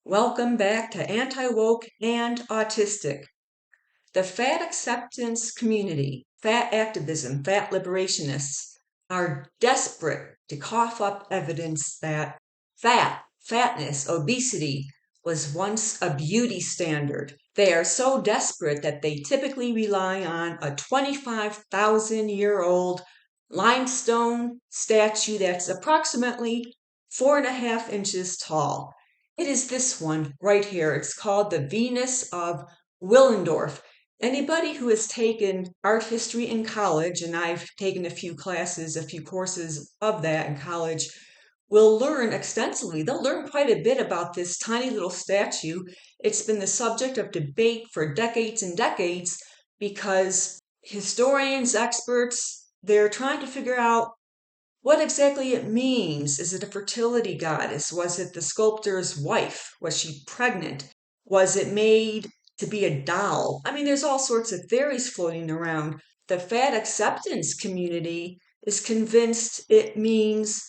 Welcome back to Anti-Woke and Autistic. The fat acceptance community, fat activism, fat liberationists are desperate to cough up evidence that fatness, obesity was once a beauty standard. They are so desperate that they typically rely on a 25,000-year-old limestone statue that's approximately 4.5 inches tall. It is this one right here. It's called the Venus of Willendorf. Anybody who has taken art history in college, and I've taken a few courses of that in college, will learn extensively. They'll learn quite a bit about this tiny little statue. It's been the subject of debate for decades and decades because historians, experts, they're trying to figure out what exactly it means. Is it a fertility goddess? Was it the sculptor's wife? Was she pregnant? Was it made to be a doll? I mean, there's all sorts of theories floating around. The fat acceptance community is convinced it means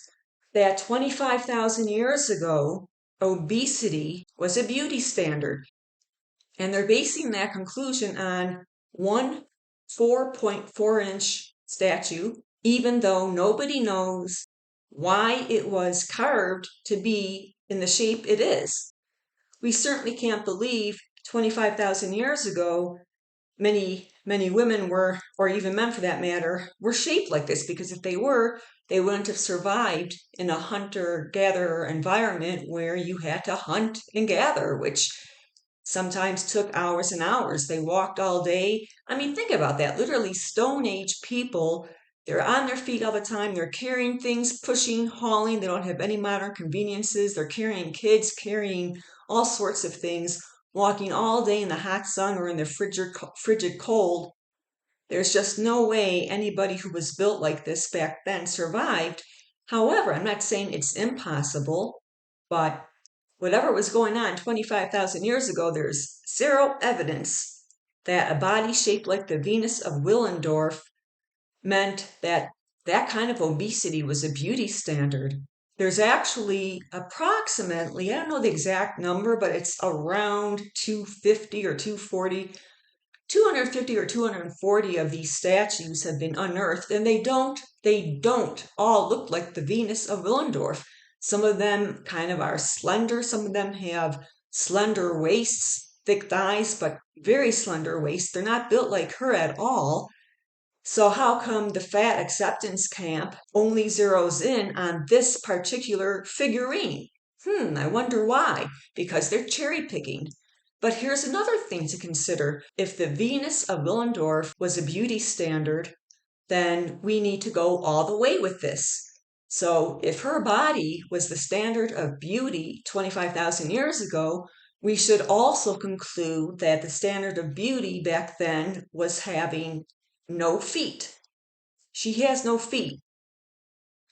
that 25,000 years ago, obesity was a beauty standard. And they're basing that conclusion on one 4.4-inch statue, even though nobody knows why it was carved to be in the shape it is. We certainly can't believe 25,000 years ago many women were, or even men for that matter, were shaped like this, because if they were, they wouldn't have survived in a hunter-gatherer environment where you had to hunt and gather, which sometimes took hours and hours. They walked all day. I mean, think about that. Literally Stone Age people, they're on their feet all the time. They're carrying things, pushing, hauling. They don't have any modern conveniences. They're carrying kids, carrying all sorts of things, walking all day in the hot sun or in the frigid cold. There's just no way anybody who was built like this back then survived. However, I'm not saying it's impossible, but whatever was going on 25,000 years ago, there's zero evidence that a body shaped like the Venus of Willendorf meant that that kind of obesity was a beauty standard. There's actually approximately, I don't know the exact number, but it's around 250 or 240, 250 or 240 of these statues have been unearthed, and they don't all look like the Venus of Willendorf. Some of them kind of are slender. Some of them have slender waists, thick thighs, but very slender waists. They're not built like her at all. So how come the fat acceptance camp only zeroes in on this particular figurine? I wonder why. Because they're cherry picking. But here's another thing to consider. If the Venus of Willendorf was a beauty standard, then we need to go all the way with this. So if her body was the standard of beauty 25,000 years ago, we should also conclude that the standard of beauty back then was having no feet. She has no feet.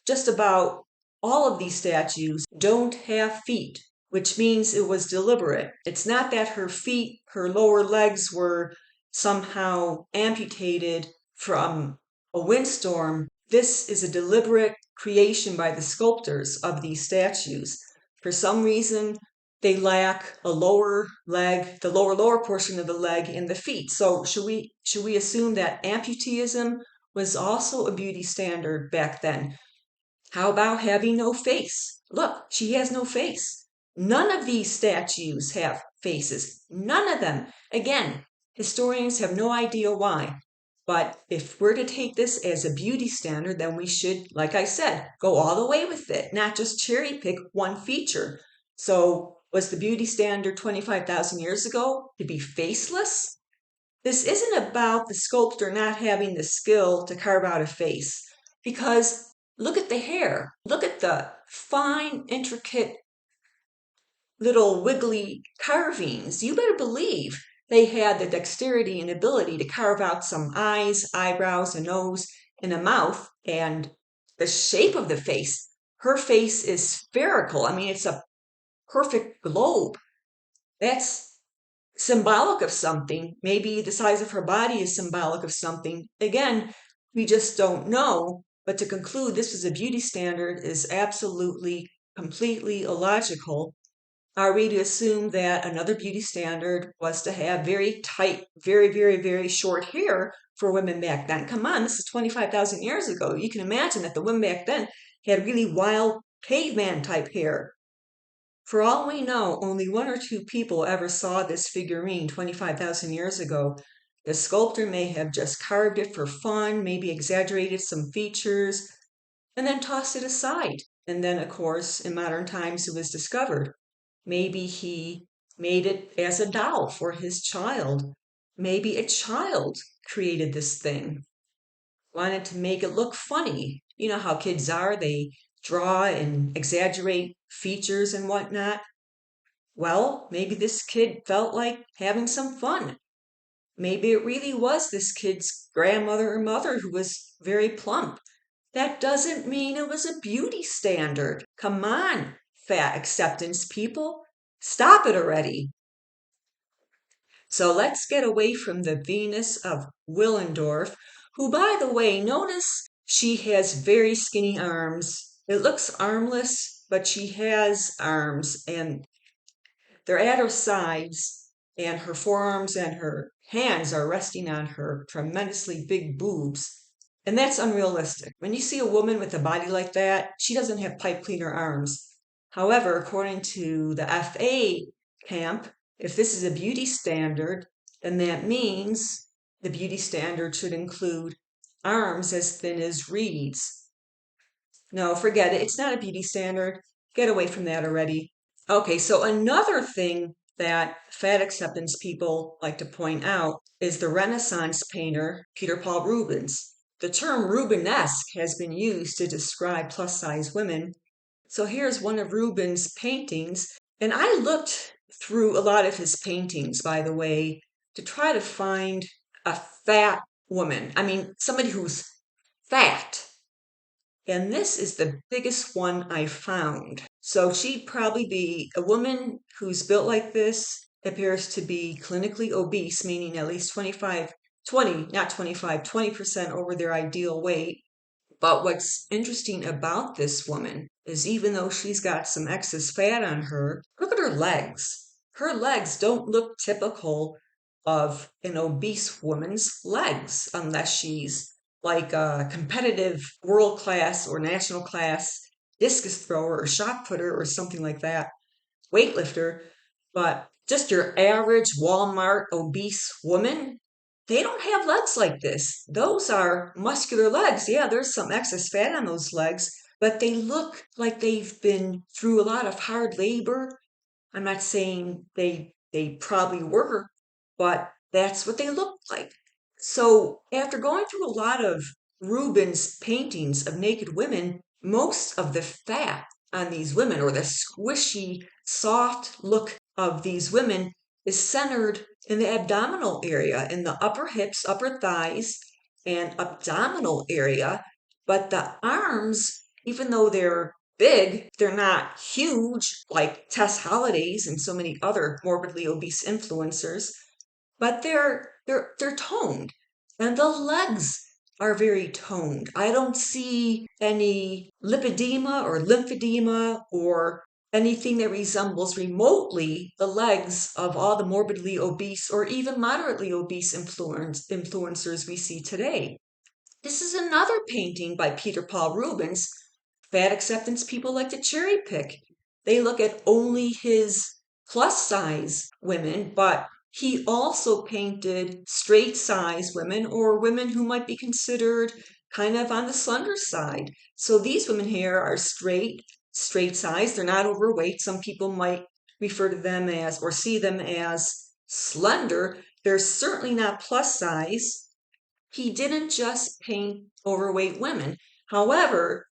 Just about all of these statues don't have feet, which means it was deliberate. It's not that her feet, her lower legs were somehow amputated from a windstorm. This is a deliberate creation by the sculptors of these statues. For some reason, they lack a lower leg, the lower portion of the leg and the feet. So should we assume that amputeeism was also a beauty standard back then? How about having no face? Look, she has no face. None of these statues have faces. None of them. Again, historians have no idea why. But if we're to take this as a beauty standard, then we should, like I said, go all the way with it, not just cherry pick one feature. So was the beauty standard 25,000 years ago to be faceless? This isn't about the sculptor not having the skill to carve out a face, because look at the hair. Look at the fine, intricate, little wiggly carvings. You better believe they had the dexterity and ability to carve out some eyes, eyebrows, a nose, and a mouth, and the shape of the face. Her face is spherical. I mean, it's a perfect globe. That's symbolic of something. Maybe the size of her body is symbolic of something. Again, we just don't know. But to conclude this is a beauty standard is absolutely, completely illogical. Are we to assume that another beauty standard was to have very tight, very, very, very short hair for women back then? Come on, this is 25,000 years ago. You can imagine that the women back then had really wild caveman type hair. For all we know, only one or two people ever saw this figurine 25,000 years ago. The sculptor may have just carved it for fun, maybe exaggerated some features, and then tossed it aside. And then, of course, in modern times, it was discovered. Maybe he made it as a doll for his child. Maybe a child created this thing, wanted to make it look funny. You know how kids are, they draw and exaggerate features and whatnot. Well, maybe this kid felt like having some fun. Maybe it really was this kid's grandmother or mother who was very plump. That doesn't mean it was a beauty standard. Come on, fat acceptance people. Stop it already. So let's get away from the Venus of Willendorf, who, by the way, notice she has very skinny arms. It looks armless, but she has arms, and they're at her sides, and her forearms and her hands are resting on her tremendously big boobs. And that's unrealistic. When you see a woman with a body like that, she doesn't have pipe cleaner arms. However, according to the FA camp, if this is a beauty standard, then that means the beauty standard should include arms as thin as reeds. No, forget it. It's not a beauty standard. Get away from that already. Okay, so another thing that fat acceptance people like to point out is the Renaissance painter Peter Paul Rubens. The term Rubenesque has been used to describe plus size women. So here's one of Rubens' paintings, and I looked through a lot of his paintings, by the way, to try to find a fat woman. I mean, somebody who's fat. And this is the biggest one I found. So she'd probably be a woman who's built like this, appears to be clinically obese, meaning at least 20% over their ideal weight. But what's interesting about this woman is even though she's got some excess fat on her, look at her legs. Her legs don't look typical of an obese woman's legs unless she's like a competitive world class or national class discus thrower or shot putter or something like that, weightlifter. But just your average Walmart obese woman, they don't have legs like this. Those are muscular legs. Yeah, there's some excess fat on those legs, but they look like they've been through a lot of hard labor. I'm not saying they probably were, but that's what they look like. So after going through a lot of Rubens' paintings of naked women, most of the fat on these women, or the squishy, soft look of these women, is centered in the abdominal area, in the upper hips, upper thighs, and abdominal area. But the arms, even though they're big, they're not huge like Tess Holliday's and so many other morbidly obese influencers, but they're toned, and the legs are very toned. I don't see any lipedema or lymphedema or anything that resembles remotely the legs of all the morbidly obese or even moderately obese influencers we see today. This is another painting by Peter Paul Rubens. Fat acceptance people like to cherry pick. They look at only his plus size women, but he also painted straight size women or women who might be considered kind of on the slender side. So these women here are straight size. They're not overweight. Some people might refer to them as or see them as slender. They're certainly not plus size. He didn't just paint overweight women. However,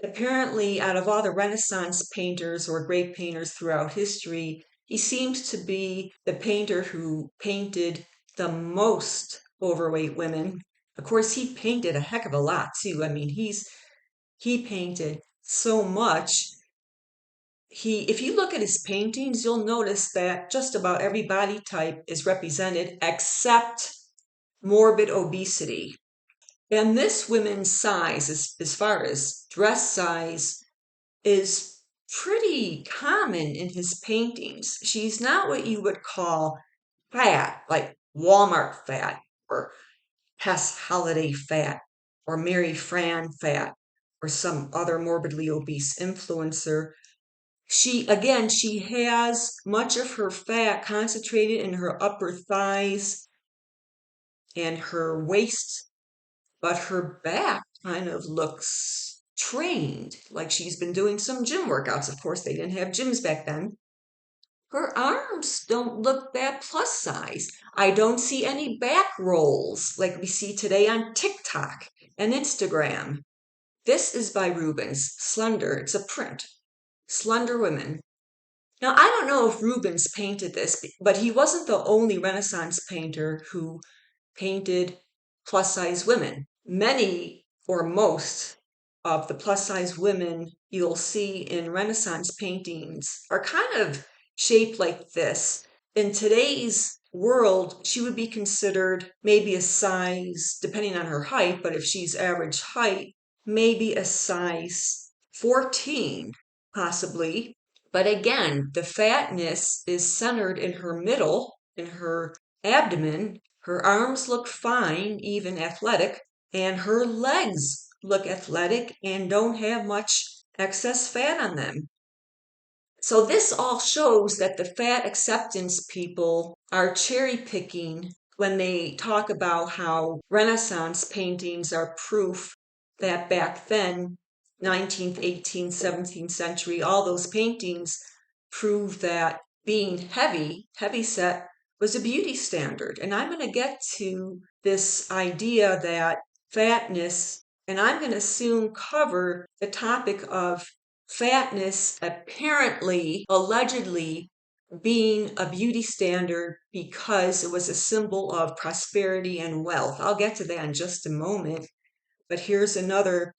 apparently, out of all the Renaissance painters or great painters throughout history, he seems to be the painter who painted the most overweight women. Of course, he painted a heck of a lot too. I mean, he painted so much. If you look at his paintings, you'll notice that just about every body type is represented except morbid obesity. And this women's size, as far as dress size, is pretty common in his paintings. She's not what you would call fat, like Walmart fat or Hess Holiday fat or Mary Fran fat or some other morbidly obese influencer. She has much of her fat concentrated in her upper thighs and her waist, but her back kind of looks trained, like she's been doing some gym workouts. Of course, they didn't have gyms back then. Her arms don't look that plus size. I don't see any back rolls like we see today on TikTok and Instagram. This is by Rubens, Slender. It's a print. Slender Women. Now, I don't know if Rubens painted this, but he wasn't the only Renaissance painter who painted plus size women. Many or most of the plus size women you'll see in Renaissance paintings are kind of shaped like this. In today's world, she would be considered maybe a size, depending on her height, but if she's average height, maybe a size 14, possibly. But again, the fatness is centered in her middle, in her abdomen. Her arms look fine, even athletic, and her legs look athletic and don't have much excess fat on them. So this all shows that the fat acceptance people are cherry picking when they talk about how Renaissance paintings are proof that back then, 19th, 18th, 17th century, all those paintings prove that being heavy set was a beauty standard. And I'm going to get to this idea that fatness, and I'm going to soon cover the topic of fatness apparently, allegedly, being a beauty standard because it was a symbol of prosperity and wealth. I'll get to that in just a moment. But here's another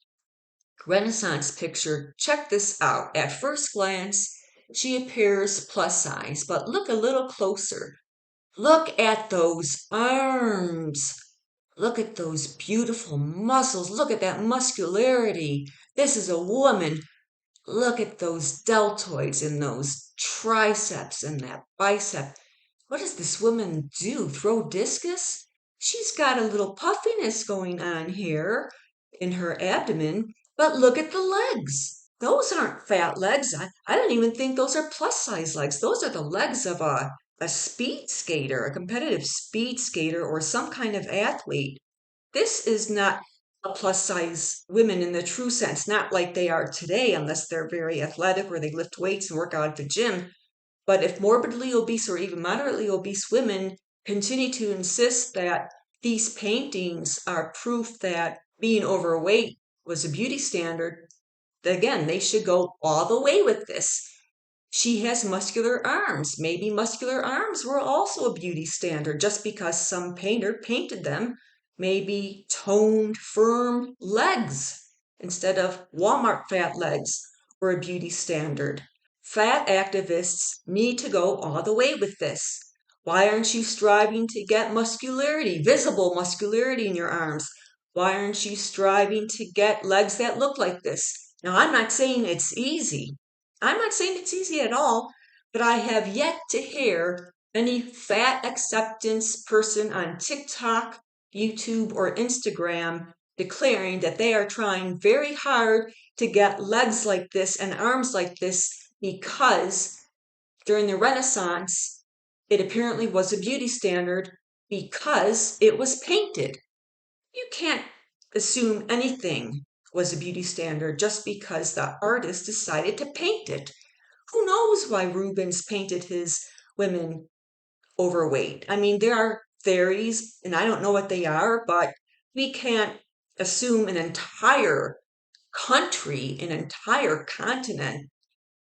Renaissance picture. Check this out. At first glance, she appears plus size, but look a little closer. Look at those arms. Look at those beautiful muscles. Look at that muscularity. This is a woman. Look at those deltoids and those triceps and that bicep. What does this woman do? Throw discus? She's got a little puffiness going on here in her abdomen, but look at the legs. Those aren't fat legs. I don't even think those are plus size legs. Those are the legs of a speed skater, a competitive speed skater, or some kind of athlete. This is not a plus size women in the true sense, not like they are today, unless they're very athletic or they lift weights and work out at the gym. But if morbidly obese or even moderately obese women continue to insist that these paintings are proof that being overweight was a beauty standard, again, they should go all the way with this. She has muscular arms. Maybe muscular arms were also a beauty standard just because some painter painted them. Maybe toned, firm legs instead of Walmart fat legs were a beauty standard. Fat activists need to go all the way with this. Why aren't you striving to get muscularity, visible muscularity in your arms? Why aren't you striving to get legs that look like this? Now, I'm not saying it's easy. I'm not saying it's easy at all, but I have yet to hear any fat acceptance person on TikTok, YouTube, or Instagram declaring that they are trying very hard to get legs like this and arms like this because during the Renaissance, it apparently was a beauty standard because it was painted. You can't assume anything was a beauty standard just because the artist decided to paint it. Who knows why Rubens painted his women overweight? I mean, there are theories, and I don't know what they are, but we can't assume an entire country, an entire continent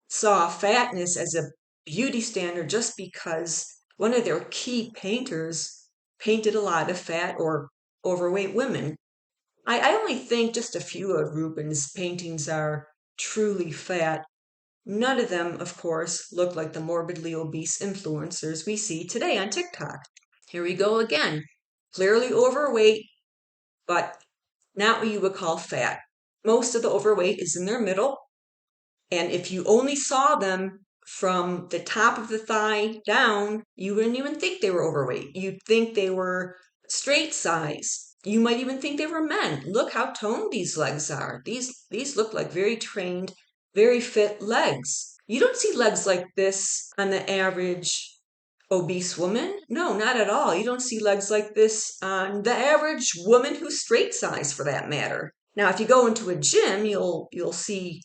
saw fatness as a beauty standard just because one of their key painters painted a lot of fat or overweight women. I only think just a few of Rubens' paintings are truly fat. None of them, of course, look like the morbidly obese influencers we see today on TikTok. Here we go again. Clearly overweight, but not what you would call fat. Most of the overweight is in their middle. And if you only saw them from the top of the thigh down, you wouldn't even think they were overweight. You'd think they were straight size. You might even think they were men. Look how toned these legs are. These look like very trained, very fit legs. You don't see legs like this on the average obese woman. No, not at all. You don't see legs like this on the average woman who's straight size, for that matter. Now, if you go into a gym, you'll see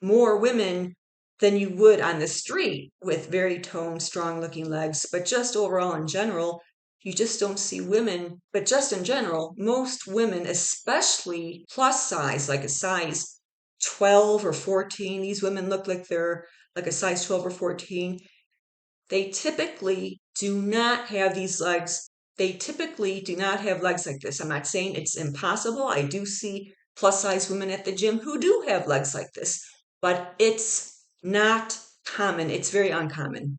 more women than you would on the street with very toned, strong looking legs. But just overall in general, you just don't see women. But just in general, most women, especially plus size, like a size 12 or 14, these women look like they're like a size 12 or 14. They typically do not have these legs. They typically do not have legs like this. I'm not saying it's impossible. I do see plus size women at the gym who do have legs like this, but it's not common. It's very uncommon.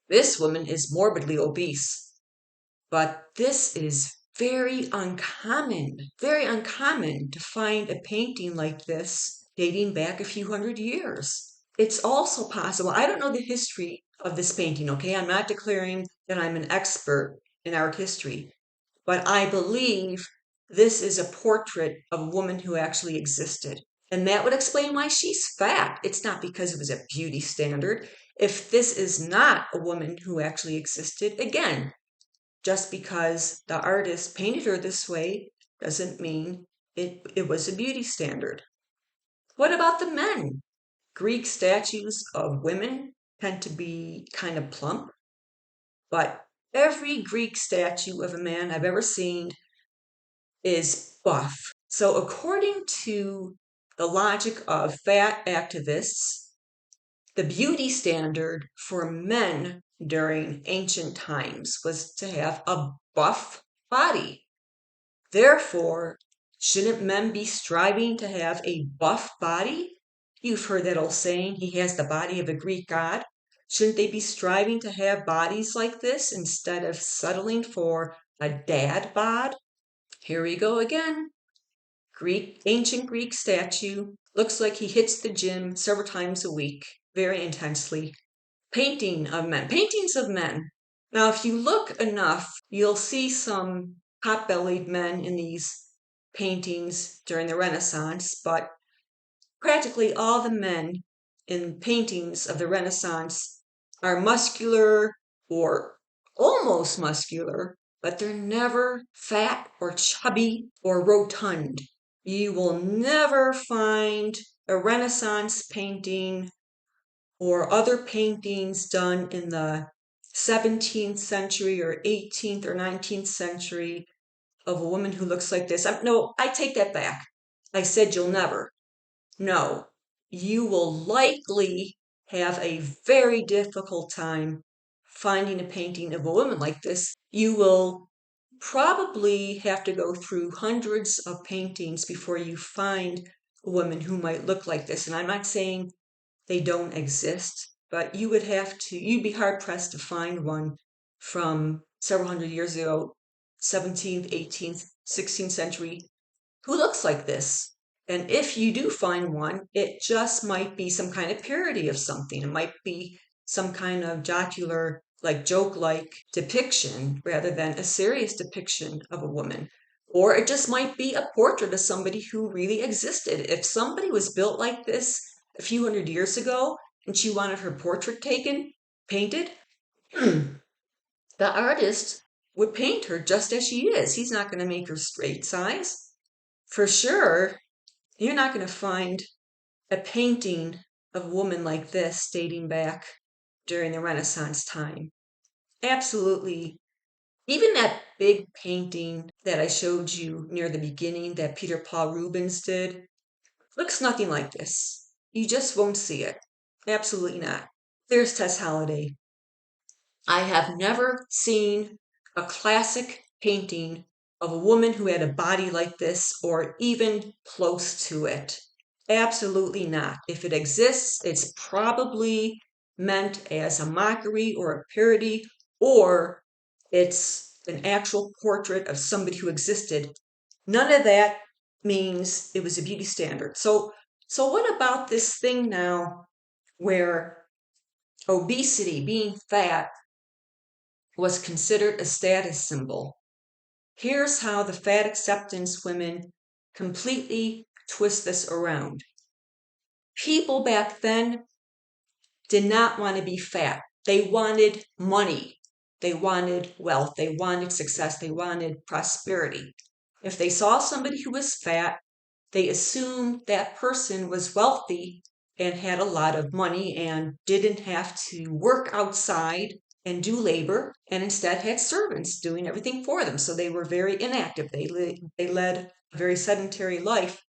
This woman is morbidly obese, but this is very uncommon to find a painting like this dating back a few hundred years. It's also possible, I don't know the history of this painting, okay? I'm not declaring that I'm an expert in art history, but I believe this is a portrait of a woman who actually existed. And that would explain why she's fat. It's not because it was a beauty standard. If this is not a woman who actually existed, again, just because the artist painted her this way doesn't mean it was a beauty standard. What about the men? Greek statues of women tend to be kind of plump, but every Greek statue of a man I've ever seen is buff. So, according to the logic of fat activists, the beauty standard for men during ancient times was to have a buff body. Therefore, shouldn't men be striving to have a buff body? You've heard that old saying, he has the body of a Greek god. Shouldn't they be striving to have bodies like this instead of settling for a dad bod? Here we go again. Ancient Greek statue. Looks like he hits the gym several times a week, very intensely. Paintings of men. Now, if you look enough, you'll see some pot-bellied men in these paintings during the Renaissance, but practically all the men in paintings of the Renaissance are muscular or almost muscular, but they're never fat or chubby or rotund. You will never find a Renaissance painting or other paintings done in the 17th century or 18th or 19th century of a woman who looks like this. No, I take that back. I said you'll never. No, you will likely have a very difficult time finding a painting of a woman like this. You will probably have to go through hundreds of paintings before you find a woman who might look like this. And I'm not saying they don't exist, but you'd be hard pressed to find one from several hundred years ago, 17th, 18th, 16th century, who looks like this. And if you do find one, it just might be some kind of parody of something. It might be some kind of jocular, like joke-like depiction rather than a serious depiction of a woman. Or it just might be a portrait of somebody who really existed. If somebody was built like this a few hundred years ago and she wanted her portrait painted, the artist would paint her just as she is. He's not going to make her straight size. For sure, you're not going to find a painting of a woman like this dating back during the Renaissance time. Absolutely. Even that big painting that I showed you near the beginning that Peter Paul Rubens did looks nothing like this. You just won't see it. Absolutely not. There's Tess Holliday. I have never seen a classic painting of a woman who had a body like this or even close to it. Absolutely not. If it exists, it's probably meant as a mockery or a parody, or it's an actual portrait of somebody who existed. None of that means it was a beauty standard. So what about this thing now where obesity, being fat, was considered a status symbol. Here's how the fat acceptance women completely twist this around. People back then did not want to be fat. They wanted money. They wanted wealth. They wanted success. They wanted prosperity. If they saw somebody who was fat, they assumed that person was wealthy and had a lot of money and didn't have to work outside and do labor, and instead had servants doing everything for them. So they were very inactive. They led a very sedentary life,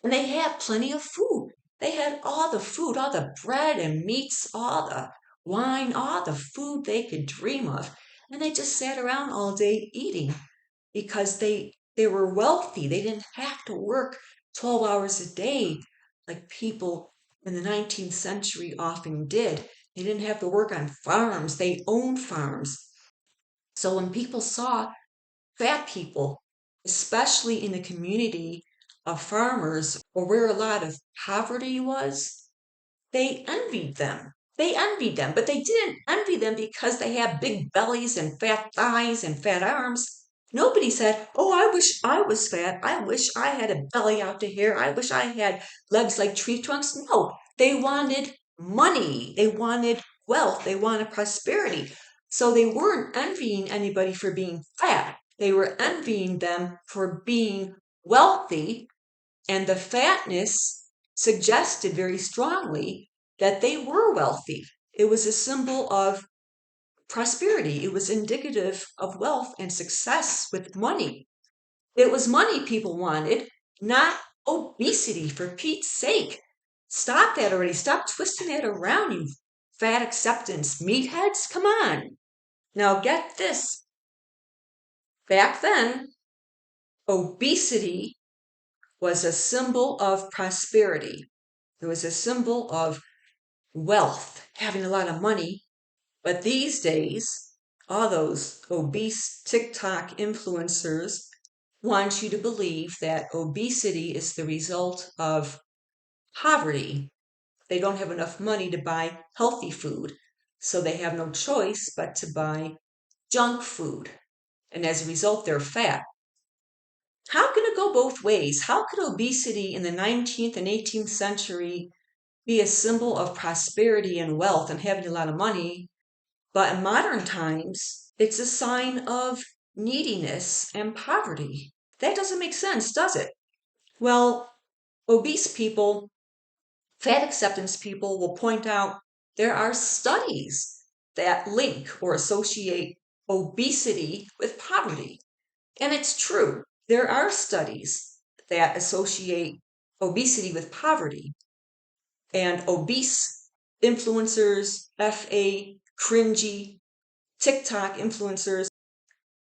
and they had plenty of food. They had all the food, all the bread and meats, all the wine, all the food they could dream of. And they just sat around all day eating because they were wealthy. They didn't have to work 12 hours a day like people in the 19th century often did. They didn't have to work on farms. They owned farms. So when people saw fat people, especially in the community of farmers or where a lot of poverty was, they envied them. They envied them, but they didn't envy them because they had big bellies and fat thighs and fat arms. Nobody said, "Oh, I wish I was fat. I wish I had a belly out to here. I wish I had legs like tree trunks." No, they wanted money. They wanted wealth. They wanted prosperity. So they weren't envying anybody for being fat. They were envying them for being wealthy, and the fatness suggested very strongly that they were wealthy. It was a symbol of prosperity. It was indicative of wealth and success with money. It was money people wanted, not obesity, for Pete's sake. Stop that already. Stop twisting that around, you fat acceptance meatheads. Come on. Now get this. Back then, obesity was a symbol of prosperity. It was a symbol of wealth, having a lot of money. But these days, all those obese TikTok influencers want you to believe that obesity is the result of poverty. They don't have enough money to buy healthy food, so they have no choice but to buy junk food. And as a result, they're fat. How can it go both ways? How could obesity in the 19th and 18th century be a symbol of prosperity and wealth and having a lot of money, but in modern times, it's a sign of neediness and poverty? That doesn't make sense, does it? Well, obese people, fat acceptance people will point out there are studies that link or associate obesity with poverty. And it's true. There are studies that associate obesity with poverty. And obese influencers, FA, cringy, TikTok influencers,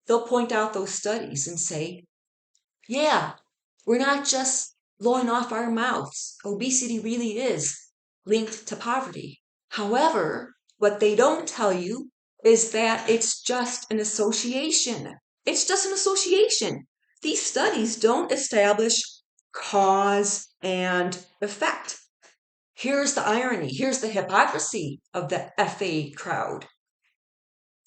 they'll point out those studies and say, yeah, we're not just blowing off our mouths. Obesity really is linked to poverty. However, what they don't tell you is that it's just an association. It's just an association. These studies don't establish cause and effect. Here's the irony. Here's the hypocrisy of the FA crowd.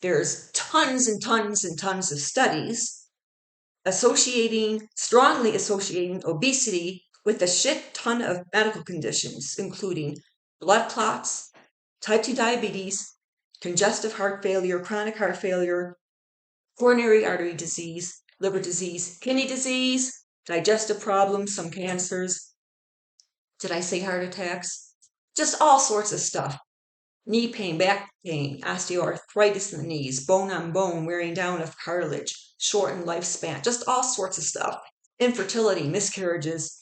There's tons and tons and tons of studies strongly associating obesity with a shit ton of medical conditions, including blood clots, type 2 diabetes, congestive heart failure, chronic heart failure, coronary artery disease, liver disease, kidney disease, digestive problems, some cancers. Did I say heart attacks? Just all sorts of stuff. Knee pain, back pain, osteoarthritis in the knees, bone on bone, wearing down of cartilage, shortened lifespan, just all sorts of stuff. Infertility, miscarriages.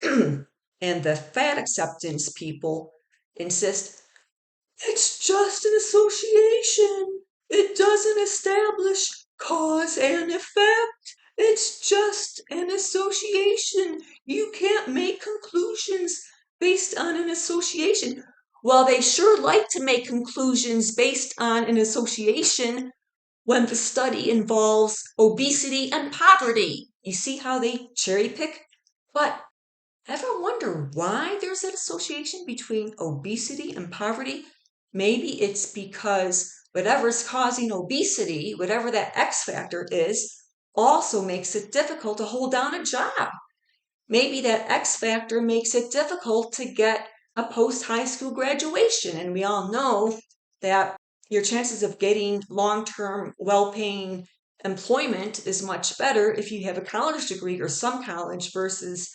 And the fat acceptance people insist it's just an association. It doesn't establish cause and effect. It's just an association. You can't make conclusions based on an association. Well, they sure like to make conclusions based on an association when the study involves obesity and poverty. You see how they cherry pick? But Ever wonder why there's that association between obesity and poverty? Maybe it's because whatever's causing obesity, whatever that X factor is, also makes it difficult to hold down a job. Maybe that X factor makes it difficult to get a post high school graduation. And we all know that your chances of getting long term, well paying employment is much better if you have a college degree or some college versus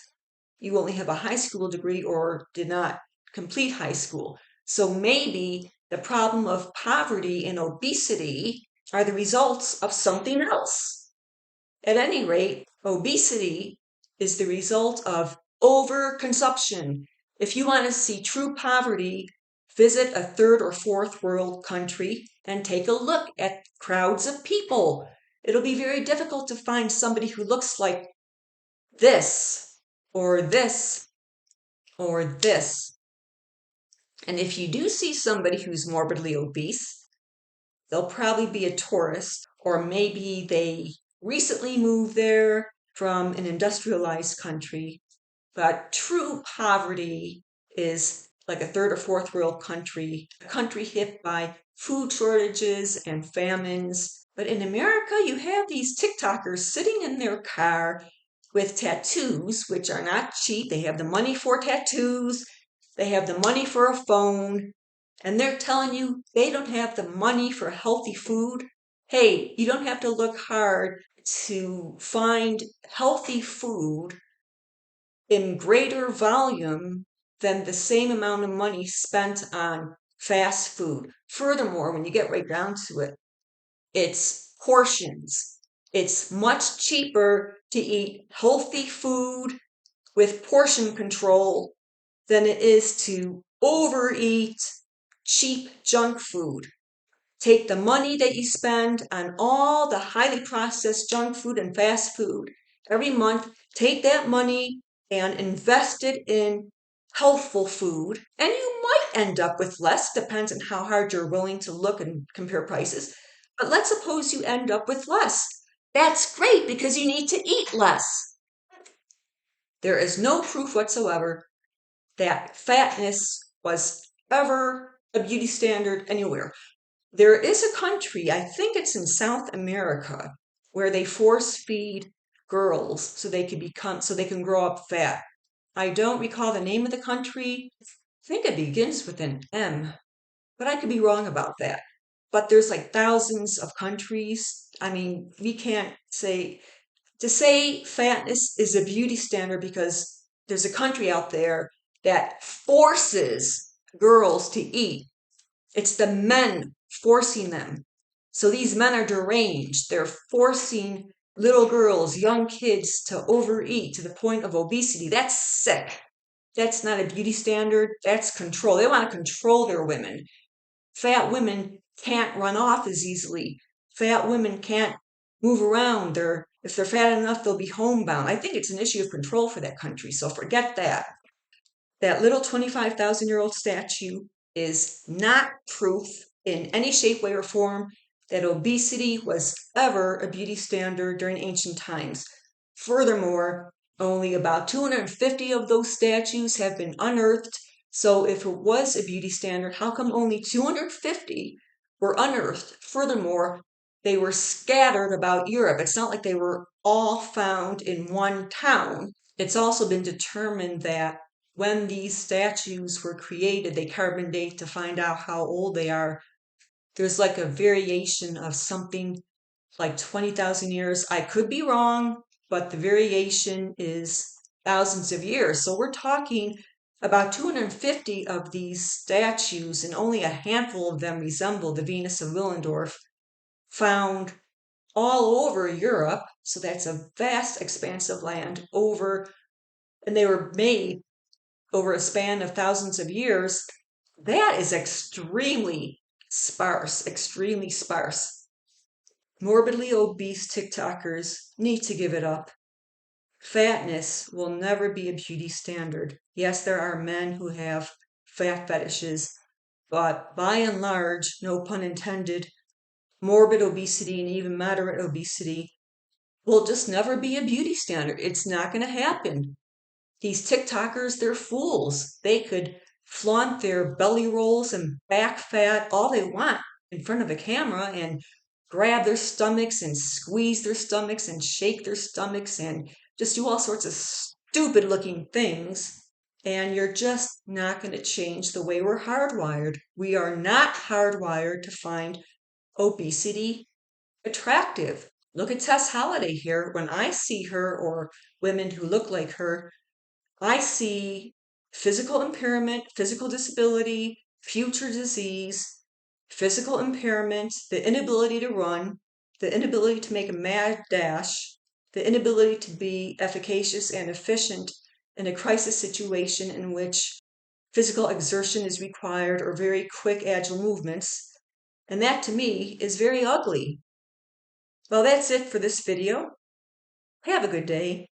you only have a high school degree or did not complete high school. So maybe the problem of poverty and obesity are the results of something else. At any rate, obesity is the result of overconsumption. If you want to see true poverty, visit a third or fourth world country and take a look at crowds of people. It'll be very difficult to find somebody who looks like this or this or this. And if you do see somebody who's morbidly obese, they'll probably be a tourist, or maybe they recently moved there from an industrialized country. But true poverty is like a third or fourth world country, a country hit by food shortages and famines. But in America, you have these TikTokers sitting in their car with tattoos, which are not cheap. They have the money for tattoos, they have the money for a phone, and they're telling you they don't have the money for healthy food. Hey, you don't have to look hard to find healthy food in greater volume than the same amount of money spent on fast food. Furthermore, when you get right down to it, it's portions. It's much cheaper to eat healthy food with portion control than it is to overeat cheap junk food. Take the money that you spend on all the highly processed junk food and fast food every month, take that money and invest it in healthful food, and you might end up with less, depends on how hard you're willing to look and compare prices. But let's suppose you end up with less. That's great because you need to eat less. There is no proof whatsoever that fatness was ever a beauty standard anywhere. There is a country, I think it's in South America, where they force feed girls so they can grow up fat. I don't recall the name of the country. I think it begins with an M, but I could be wrong about that. But there's like thousands of countries. I mean, we can't say to say fatness is a beauty standard because there's a country out there that forces girls to eat. It's the men forcing them. So these men are deranged. They're forcing little girls, young kids to overeat to the point of obesity. That's sick. That's not a beauty standard. That's control. They want to control their women. Fat women can't run off as easily. Fat women can't move around. If they're fat enough, they'll be homebound. I think it's an issue of control for that country. So forget that. That little 25,000-year-old statue is not proof in any shape, way, or form that obesity was ever a beauty standard during ancient times. Furthermore, only about 250 of those statues have been unearthed. So if it was a beauty standard, how come only 250 were unearthed? Furthermore, they were scattered about Europe. It's not like they were all found in one town. It's also been determined that when these statues were created, they carbon date to find out how old they are. There's like a variation of something like 20,000 years. I could be wrong, but the variation is thousands of years. So we're talking about 250 of these statues, and only a handful of them resemble the Venus of Willendorf, found all over Europe. So that's a vast expanse of land and they were made over a span of thousands of years. That is extremely sparse, extremely sparse. Morbidly obese TikTokers need to give it up. Fatness will never be a beauty standard. Yes, there are men who have fat fetishes, but by and large, no pun intended, morbid obesity and even moderate obesity will just never be a beauty standard. It's not going to happen. These TikTokers, they're fools. They could flaunt their belly rolls and back fat all they want in front of a camera and grab their stomachs and squeeze their stomachs and shake their stomachs and just do all sorts of stupid looking things. And you're just not going to change the way we're hardwired. We are not hardwired to find obesity attractive. Look at Tess Holliday here. When I see her or women who look like her, I see physical impairment, physical disability, future disease, physical impairment, the inability to run, the inability to make a mad dash, the inability to be efficacious and efficient in a crisis situation in which physical exertion is required or very quick, agile movements. And that to me is very ugly. Well, that's it for this video. Have a good day.